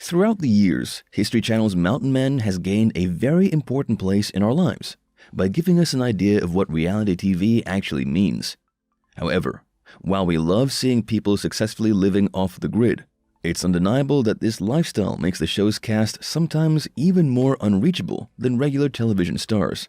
Throughout the years, History Channel's Mountain Men has gained a very important place in our lives by giving us an idea of what reality TV actually means. However, while we love seeing people successfully living off the grid, it's undeniable that this lifestyle makes the show's cast sometimes even more unreachable than regular television stars.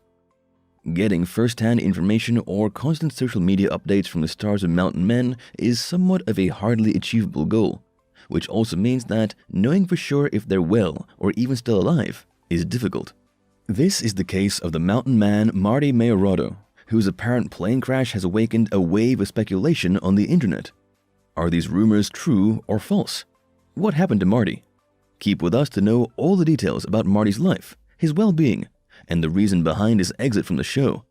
Getting first-hand information or constant social media updates from the stars of Mountain Men is somewhat of a hardly achievable goal, which also means that knowing for sure if they're well or even still alive is difficult. This is the case of the mountain man Marty Meierotto, whose apparent plane crash has awakened a wave of speculation on the internet. Are these rumors true or false? What happened to Marty? Keep with us to know all the details about Marty's life, his well-being, and the reason behind his exit from the show.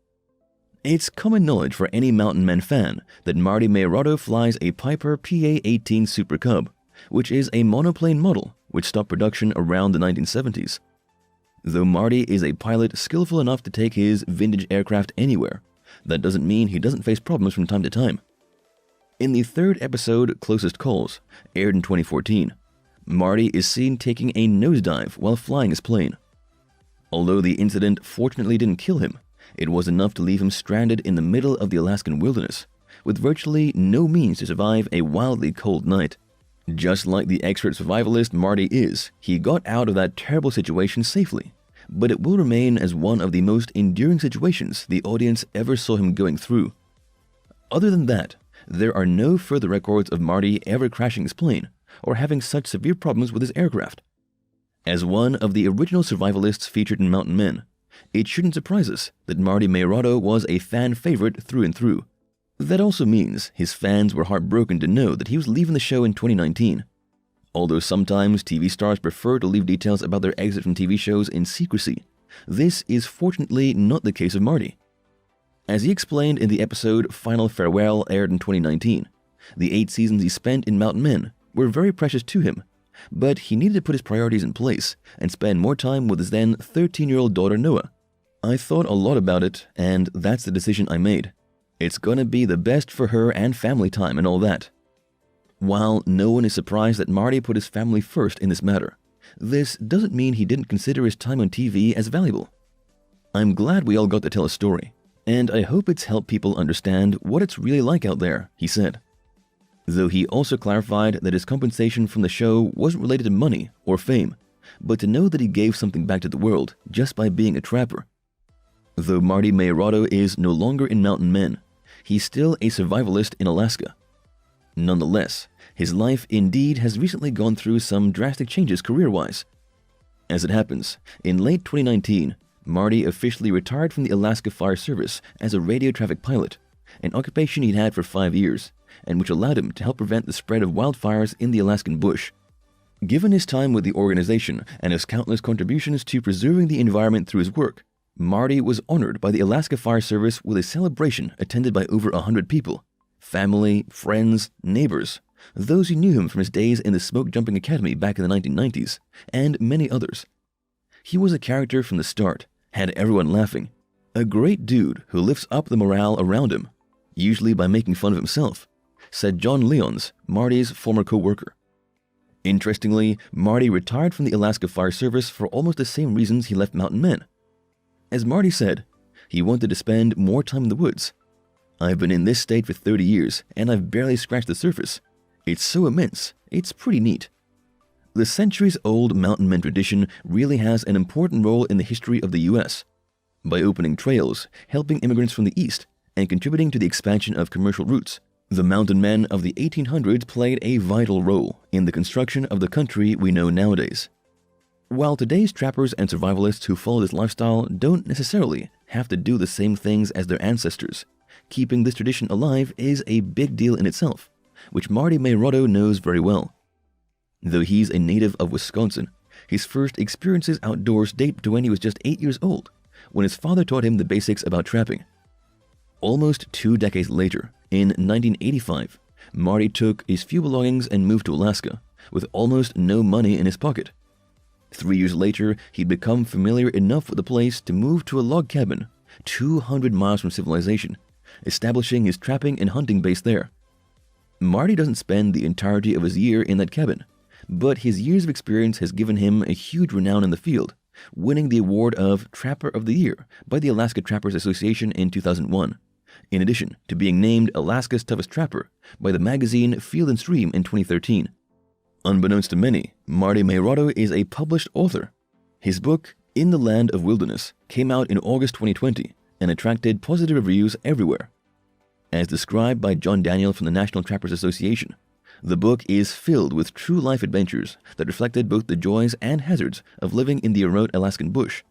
It's common knowledge for any Mountain Men fan that Marty Meierotto flies a Piper PA-18 Super Cub, which is a monoplane model which stopped production around the 1970s. Though Marty is a pilot skillful enough to take his vintage aircraft anywhere, that doesn't mean he doesn't face problems from time to time. In the third episode, Closest Calls, aired in 2014, Marty is seen taking a nosedive while flying his plane. Although the incident fortunately didn't kill him, it was enough to leave him stranded in the middle of the Alaskan wilderness, with virtually no means to survive a wildly cold night. Just like the expert survivalist Marty is, he got out of that terrible situation safely, but it will remain as one of the most enduring situations the audience ever saw him going through. Other than that, there are no further records of Marty ever crashing his plane or having such severe problems with his aircraft. As one of the original survivalists featured in Mountain Men, it shouldn't surprise us that Marty Meierotto was a fan favorite through and through. That also means his fans were heartbroken to know that he was leaving the show in 2019. Although sometimes TV stars prefer to leave details about their exit from TV shows in secrecy, this is fortunately not the case of Marty. As he explained in the episode Final Farewell, aired in 2019, the 8 seasons he spent in Mountain Men were very precious to him, but he needed to put his priorities in place and spend more time with his then 13-year-old daughter Noah. I thought a lot about it, and that's the decision I made. It's gonna be the best for her and family time and all that. While no one is surprised that Marty put his family first in this matter, this doesn't mean he didn't consider his time on TV as valuable. I'm glad we all got to tell a story, and I hope it's helped people understand what it's really like out there, he said. Though he also clarified that his compensation from the show wasn't related to money or fame, but to know that he gave something back to the world just by being a trapper. Though Marty Meierotto is no longer in Mountain Men, he's still a survivalist in Alaska. Nonetheless, his life indeed has recently gone through some drastic changes career-wise. As it happens, in late 2019, Marty officially retired from the Alaska Fire Service as a radio traffic pilot, an occupation he'd had for 5 years, and which allowed him to help prevent the spread of wildfires in the Alaskan bush. Given his time with the organization and his countless contributions to preserving the environment through his work, Marty was honored by the Alaska Fire Service with a celebration attended by over 100 people, family, friends, neighbors, those who knew him from his days in the Smoke Jumping Academy back in the 1990s, and many others. He was a character from the start, had everyone laughing, a great dude who lifts up the morale around him, usually by making fun of himself, said John Leons, Marty's former co-worker. Interestingly, Marty retired from the Alaska Fire Service for almost the same reasons he left Mountain Men. As Marty said, he wanted to spend more time in the woods. I've been in this state for 30 years, and I've barely scratched the surface. It's so immense, it's pretty neat. The centuries-old Mountain Men tradition really has an important role in the history of the U.S. by opening trails, helping immigrants from the East, and contributing to the expansion of commercial routes. The Mountain Men of the 1800s played a vital role in the construction of the country we know nowadays. While today's trappers and survivalists who follow this lifestyle don't necessarily have to do the same things as their ancestors, keeping this tradition alive is a big deal in itself, which Marty Meierotto knows very well. Though he's a native of Wisconsin, his first experiences outdoors date to when he was just 8 years old, when his father taught him the basics about trapping. Almost 2 decades later, in 1985, Marty took his few belongings and moved to Alaska, with almost no money in his pocket. 3 years later, he'd become familiar enough with the place to move to a log cabin 200 miles from civilization, establishing his trapping and hunting base there. Marty doesn't spend the entirety of his year in that cabin, but his years of experience has given him a huge renown in the field, winning the award of Trapper of the Year by the Alaska Trappers Association in 2001, in addition to being named Alaska's Toughest Trapper by the magazine Field and Stream in 2013. Unbeknownst to many, Marty Meierotto is a published author. His book, In the Land of Wilderness, came out in August 2020 and attracted positive reviews everywhere. As described by John Daniel from the National Trappers Association, the book is filled with true life adventures that reflected both the joys and hazards of living in the remote Alaskan bush.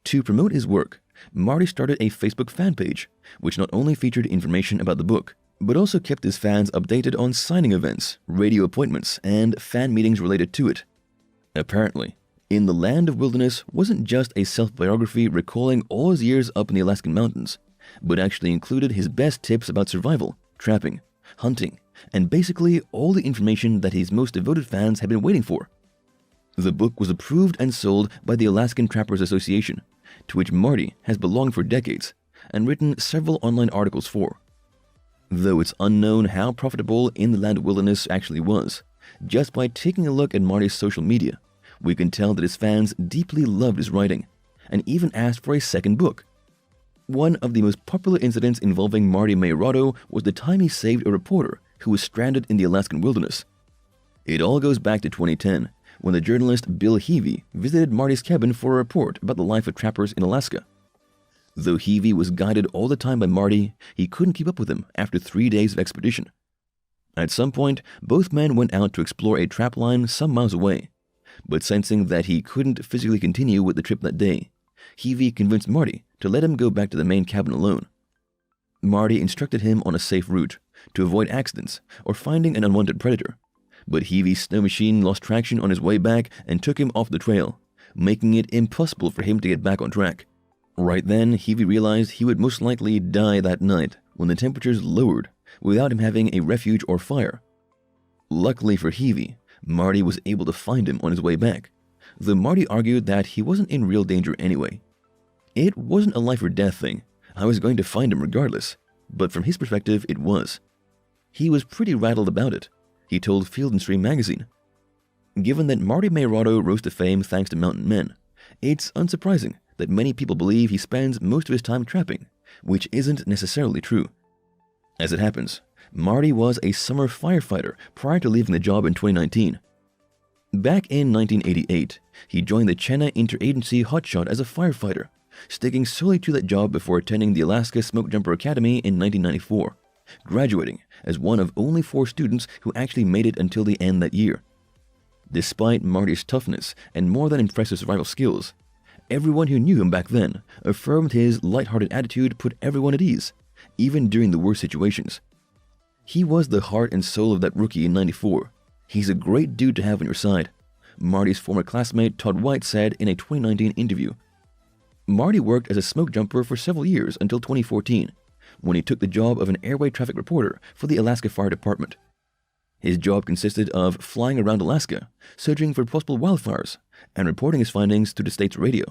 To promote his work, Marty started a Facebook fan page, which not only featured information about the book, but also kept his fans updated on signing events, radio appointments, and fan meetings related to it. Apparently, In the Land of Wilderness wasn't just a self-biography recalling all his years up in the Alaskan mountains, but actually included his best tips about survival, trapping, hunting, and basically all the information that his most devoted fans had been waiting for. The book was approved and sold by the Alaskan Trappers Association, to which Marty has belonged for decades and written several online articles for. Though it's unknown how profitable In the Land of Wilderness actually was, just by taking a look at Marty's social media, we can tell that his fans deeply loved his writing and even asked for a second book. One of the most popular incidents involving Marty Meierotto was the time he saved a reporter who was stranded in the Alaskan wilderness. It all goes back to 2010, when the journalist Bill Heavey visited Marty's cabin for a report about the life of trappers in Alaska. Though Heavey was guided all the time by Marty, he couldn't keep up with him after 3 days of expedition. At some point, both men went out to explore a trap line some miles away, but sensing that he couldn't physically continue with the trip that day, Heavey convinced Marty to let him go back to the main cabin alone. Marty instructed him on a safe route to avoid accidents or finding an unwanted predator, but Heavey's snow machine lost traction on his way back and took him off the trail, making it impossible for him to get back on track. Right then, Heavey realized he would most likely die that night when the temperatures lowered without him having a refuge or fire. Luckily for Heavey, Marty was able to find him on his way back, though Marty argued that he wasn't in real danger anyway. It wasn't a life or death thing. I was going to find him regardless, but from his perspective, it was. He was pretty rattled about it, he told Field and Stream magazine. Given that Marty Meierotto rose to fame thanks to Mountain Men, it's unsurprising that many people believe he spends most of his time trapping, which isn't necessarily true. As it happens, Marty was a summer firefighter prior to leaving the job in 2019. Back in 1988, he joined the Chena Interagency Hotshot as a firefighter, sticking solely to that job before attending the Alaska Smoke Jumper Academy in 1994, graduating as one of only 4 students who actually made it until the end that year. Despite Marty's toughness and more than impressive survival skills, everyone who knew him back then affirmed his lighthearted attitude put everyone at ease, even during the worst situations. He was the heart and soul of that rookie in '94. He's a great dude to have on your side, Marty's former classmate Todd White said in a 2019 interview. Marty worked as a smoke jumper for several years until 2014, when he took the job of an airway traffic reporter for the Alaska Fire Department. His job consisted of flying around Alaska, searching for possible wildfires, and reporting his findings to the state's radio.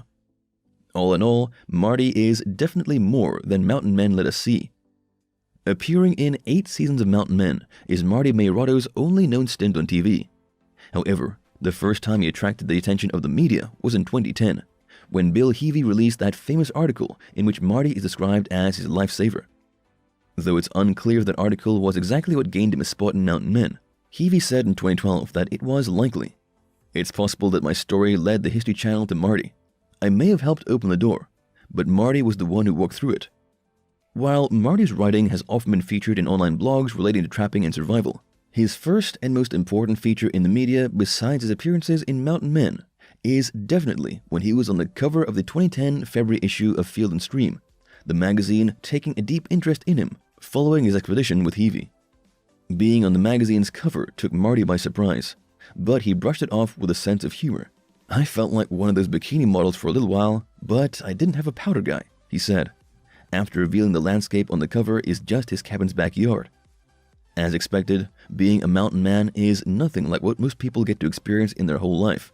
All in all, Marty is definitely more than Mountain Men let us see. Appearing in 8 seasons of Mountain Men is Marty Meierotto's only known stint on TV. However, the first time he attracted the attention of the media was in 2010, when Bill Heavey released that famous article in which Marty is described as his lifesaver. Though it's unclear if that article was exactly what gained him a spot in Mountain Men, Heavey said in 2012 that it was likely. It's possible that my story led the History Channel to Marty. I may have helped open the door, but Marty was the one who walked through it. While Marty's writing has often been featured in online blogs relating to trapping and survival, his first and most important feature in the media besides his appearances in Mountain Men is definitely when he was on the cover of the 2010 February issue of Field and Stream, the magazine taking a deep interest in him following his expedition with Heavey. Being on the magazine's cover took Marty by surprise, but he brushed it off with a sense of humor. I felt like one of those bikini models for a little while, but I didn't have a powder guy, he said, after revealing the landscape on the cover is just his cabin's backyard. As expected, being a mountain man is nothing like what most people get to experience in their whole life.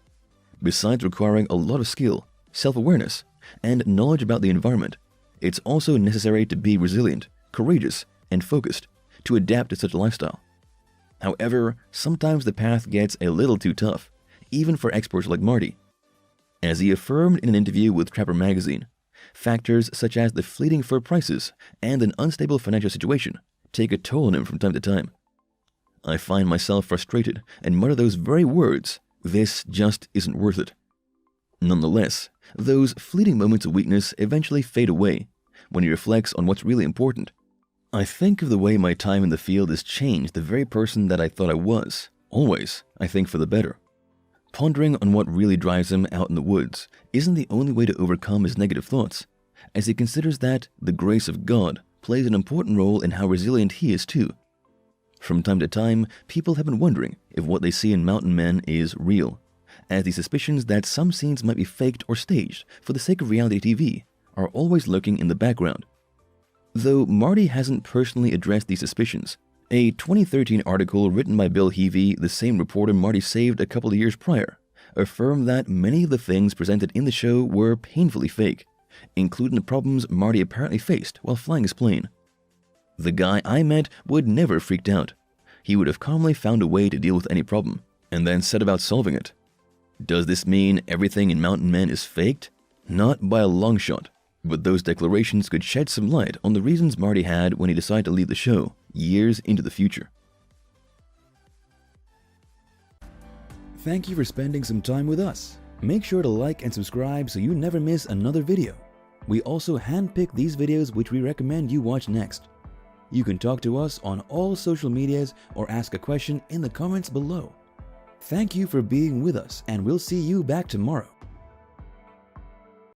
Besides requiring a lot of skill, self-awareness, and knowledge about the environment, it's also necessary to be resilient, courageous, and focused to adapt to such a lifestyle. However, sometimes the path gets a little too tough, even for experts like Marty. As he affirmed in an interview with Trapper magazine, factors such as the fleeting fur prices and an unstable financial situation take a toll on him from time to time. I find myself frustrated and mutter those very words, "This just isn't worth it." Nonetheless, those fleeting moments of weakness eventually fade away when he reflects on what's really important. I think of the way my time in the field has changed the very person that I thought I was, always, I think, for the better. Pondering on what really drives him out in the woods isn't the only way to overcome his negative thoughts, as he considers that the grace of God plays an important role in how resilient he is too. From time to time, people have been wondering if what they see in Mountain Men is real, as the suspicions that some scenes might be faked or staged for the sake of reality TV are always lurking in the background. Though Marty hasn't personally addressed these suspicions, a 2013 article written by Bill Heavey, the same reporter Marty saved a couple of years prior, affirmed that many of the things presented in the show were painfully fake, including the problems Marty apparently faced while flying his plane. The guy I met would never have freaked out. He would have calmly found a way to deal with any problem, and then set about solving it. Does this mean everything in Mountain Men is faked? Not by a long shot, but those declarations could shed some light on the reasons Marty had when he decided to leave the show years into the future. Thank you for spending some time with us. Make sure to like and subscribe so you never miss another video. We also handpick these videos which we recommend you watch next. You can talk to us on all social medias or ask a question in the comments below. Thank you for being with us, and we'll see you back tomorrow.